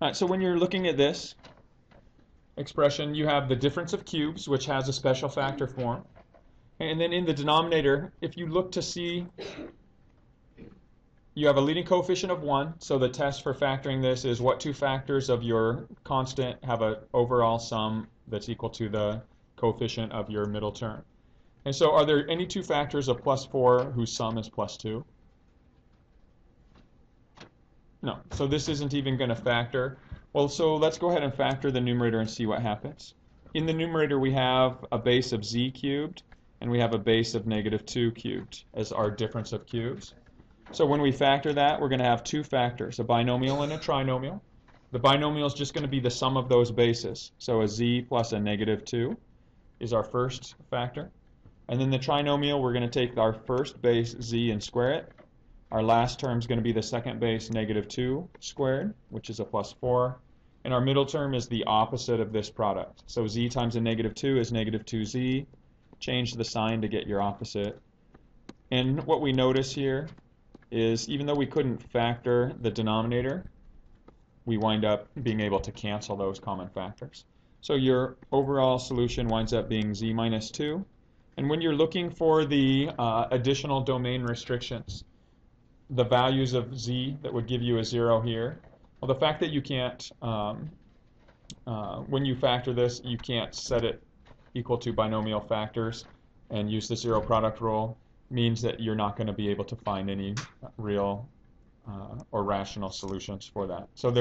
All right, so when you're looking at this expression, you have the difference of cubes, which has a special factor form. And then in the denominator, if you look to see, you have a leading coefficient of 1. So the test for factoring this is what two factors of your constant have an overall sum that's equal to the coefficient of your middle term. And so are there any two factors of plus 4 whose sum is plus 2? No. So this isn't even going to factor. Well, so let's go ahead and factor the numerator and see what happens. In the numerator, we have a base of z cubed, and we have a base of negative 2 cubed as our difference of cubes. So when we factor that, we're going to have two factors, a binomial and a trinomial. The binomial is just going to be the sum of those bases. So a z plus a negative 2 is our first factor. And then the trinomial, we're going to take our first base z and square it. Our last term is going to be the second base negative 2 squared, which is a plus 4. And our middle term is the opposite of this product. So z times a negative 2 is negative 2z. Change the sign to get your opposite. And what we notice here is even though we couldn't factor the denominator, we wind up being able to cancel those common factors. So your overall solution winds up being z minus 2. And when you're looking for the additional domain restrictions, the values of z that would give you a 0 here, well, the fact that you can't, when you factor this, you can't set it equal to binomial factors and use the zero product rule means that you're not going to be able to find any real or rational solutions for that. So there